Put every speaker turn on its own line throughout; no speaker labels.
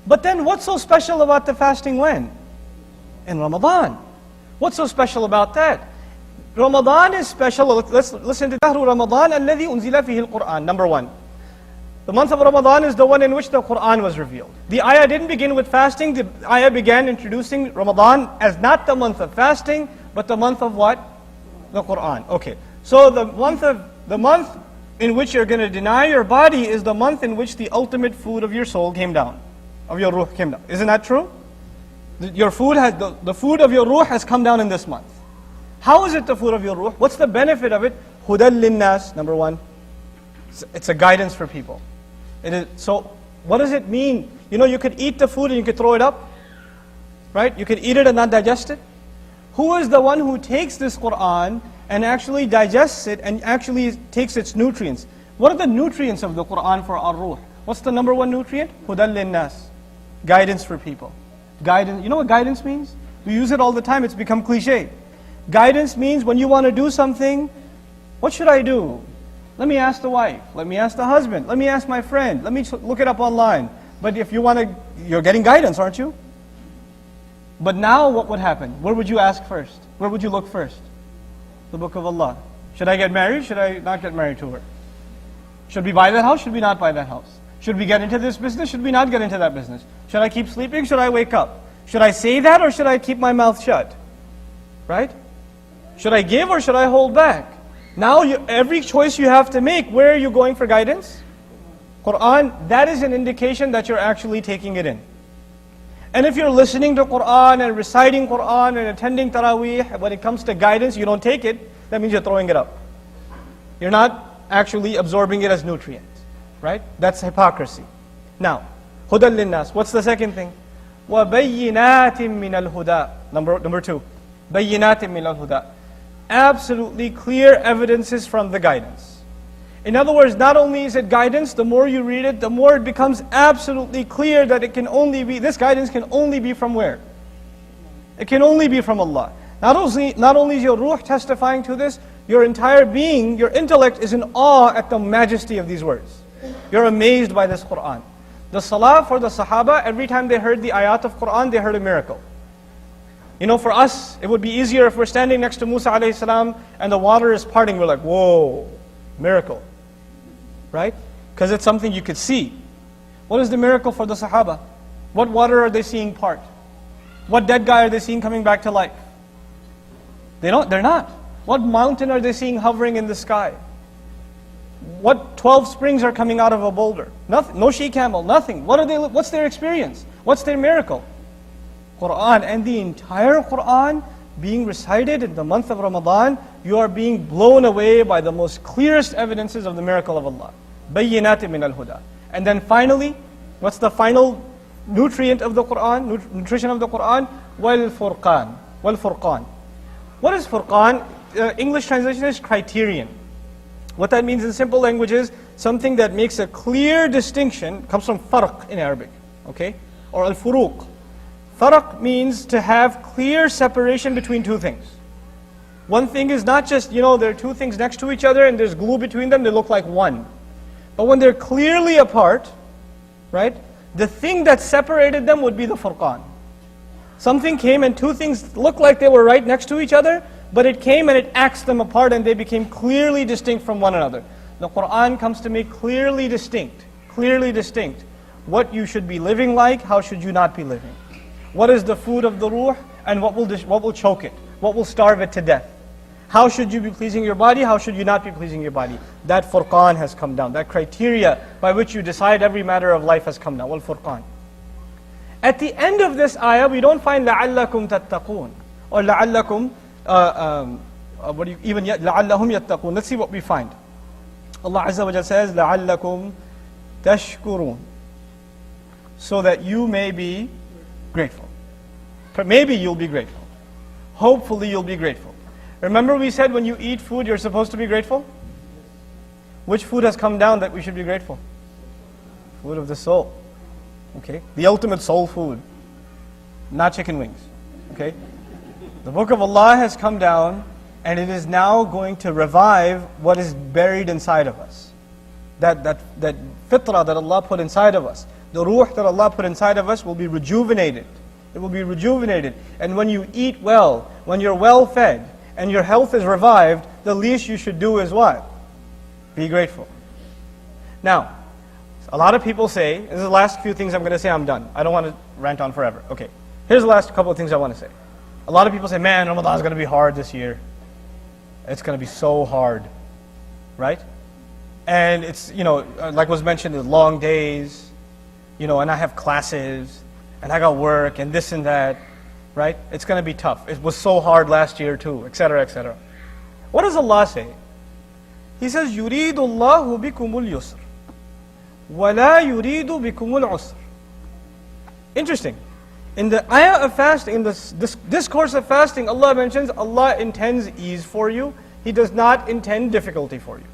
But then what's so special about the fasting when? In Ramadan. What's so special about that? Ramadan is special. Let's listen to Shahru Ramadan alladhi unzila fihi al-Qur'an. Number one. The month of Ramadan is the one in which the Qur'an was revealed. The ayah didn't begin with fasting. The ayah began introducing Ramadan as not the month of fasting, but the month of what? The Qur'an. Okay. So the month in which you're going to deny your body is the month in which the ultimate food of your soul came down, of your ruh came down. Isn't that true? Your food has the food of your ruh has come down in this month. How is it the food of your ruh? What's the benefit of it? Hudal linnas, number one. It's a guidance for people. It is, so what does it mean? You know, you could eat the food and you could throw it up, right? You could eat it and not digest it. Who is the one who takes this Qur'an and actually digests it and actually takes its nutrients? What are the nutrients of the Qur'an for our ruh? What's the number one nutrient? Hudal linnas. Guidance for people. Guidance. You know what guidance means? We use it all the time. It's become cliche. Guidance means when you want to do something, what should I do? Let me ask the wife. Let me ask the husband. Let me ask my friend. Let me look it up online. But if you want to, you're getting guidance, aren't you? But now what would happen? Where would you ask first? Where would you look first? The Book of Allah. Should I get married? Should I not get married to her? Should we buy that house? Should we not buy that house? Should we get into this business? Should we not get into that business? Should I keep sleeping? Should I wake up? Should I say that or should I keep my mouth shut? Right? Should I give or should I hold back? Now every choice you have to make, where are you going for guidance? Qur'an, that is an indication that you're actually taking it in. And if you're listening to Qur'an and reciting Qur'an and attending Taraweeh, when it comes to guidance, you don't take it, that means you're throwing it up. You're not actually absorbing it as nutrient. Right? That's hypocrisy. Now, Hudal linnas. What's the second thing? وَبَيِّنَاتٍ مِّنَ الْهُدَى. Number two. بَيِّنَاتٍ مِّنَ الْهُدَى. Absolutely clear evidences from the guidance. In other words, not only is it guidance, the more you read it, the more it becomes absolutely clear that it can only be, this guidance can only be from where? It can only be from Allah. Not only is your ruh testifying to this, your entire being, your intellect is in awe at the majesty of these words. You're amazed by this Qur'an. The salah for the Sahaba, every time they heard the ayat of Qur'an, they heard a miracle. You know, for us, it would be easier if we're standing next to Musa alayhi salam and the water is parting, we're like, whoa, miracle. Right? Because it's something you could see. What is the miracle for the Sahaba? What water are they seeing part? What dead guy are they seeing coming back to life? They're not. What mountain are they seeing hovering in the sky? What 12 springs are coming out of a boulder? Nothing. No she-camel, nothing. What's their experience? What's their miracle? Qur'an. And the entire Qur'an being recited in the month of Ramadan, you are being blown away by the most clearest evidences of the miracle of Allah. بَيِّنَاتٍ مِّنَ الْهُدَى. And then finally, what's the final nutrient of the Qur'an, nutrition of the Qur'an? وَالْفُرْقَانِ. وَالْفُرْقَانِ. What is Furqan? English translation is criterion. What that means in simple language is something that makes a clear distinction, comes from farq in Arabic, okay? Or al-furuq. Farq means to have clear separation between two things. One thing is not just, there are two things next to each other and there's glue between them, they look like one. But when they're clearly apart, right, the thing that separated them would be the furqan. Something came and two things looked like they were right next to each other, but it came and it axed them apart and they became clearly distinct from one another. The Qur'an comes to make clearly distinct, what you should be living like, how should you not be living. What is the food of the ruh and what will choke it, what will starve it to death. How should you be pleasing your body, how should you not be pleasing your body. That Furqan has come down, that criteria by which you decide every matter of life has come down, wal Furqan. At the end of this ayah, we don't find لَعَلَّكُمْ تَتَّقُونَ or لَعَلَّكُمْ even yet لَعَلَّهُمْ يَتَّقُونَ. Let's see what we find. Allah Azza wa Jalla says لَعَلَّكُمْ تَشْكُرُونَ, so that you may be grateful. Maybe you'll be grateful. Hopefully you'll be grateful. Remember we said when you eat food you're supposed to be grateful? Which food has come down that we should be grateful? Food of the soul. Okay? The ultimate soul food. Not chicken wings. Okay? The Book of Allah has come down and it is now going to revive what is buried inside of us. That fitrah that Allah put inside of us. The ruh that Allah put inside of us will be rejuvenated. It will be rejuvenated. And when you eat well, when you're well fed, and your health is revived, the least you should do is what? Be grateful. Now, a lot of people say, this is the last few things I'm going to say, I'm done. I don't want to rant on forever. Okay, here's the last couple of things I want to say. A lot of people say, man, Ramadan is going to be hard this year. It's going to be so hard, right? And it's, like was mentioned, there's long days, and I have classes, and I got work, and this and that, right? It's going to be tough. It was so hard last year too, etc., etc. What does Allah say? He says, يُرِيدُ اللَّهُ بِكُمُ الْيُسْرِ وَلَا يُرِيدُ بِكُمُ الْعُسْرِ. Interesting. In the ayah of fasting, in this discourse of fasting, Allah mentions Allah intends ease for you. He does not intend difficulty for you.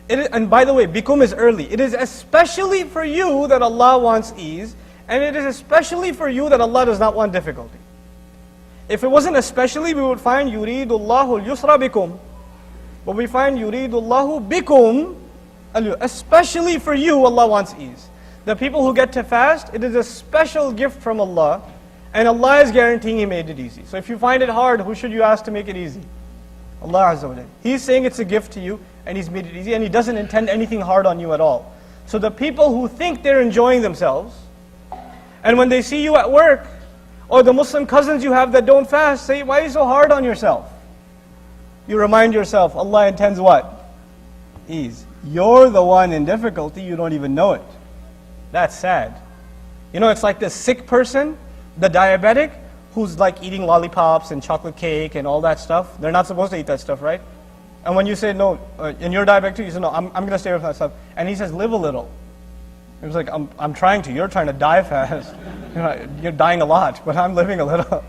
And by the way, bikum is early. It is especially for you that Allah wants ease, and it is especially for you that Allah does not want difficulty. If it wasn't especially, we would find يُرِيدُ اللَّهُ الْيُسْرَ بِكُمْ. But we find يُرِيدُ اللَّهُ بِكُمْ. Especially for you, Allah wants ease. The people who get to fast, it is a special gift from Allah, and Allah is guaranteeing He made it easy. So if you find it hard, who should you ask to make it easy? Allah Azza wa Jalla. He's saying it's a gift to you, and He's made it easy, and He doesn't intend anything hard on you at all. So the people who think they're enjoying themselves, and when they see you at work, or the Muslim cousins you have that don't fast, say, why are you so hard on yourself? You remind yourself, Allah intends what? Ease. You're the one in difficulty, you don't even know it. That's sad. It's like the sick person, the diabetic, who's like eating lollipops and chocolate cake and all that stuff. They're not supposed to eat that stuff, right? And when you say, no, and you're diabetic too, you say, no, I'm going to stay with that stuff. And he says, live a little. It was like, I'm trying to, you're trying to die fast. You're dying a lot, but I'm living a little.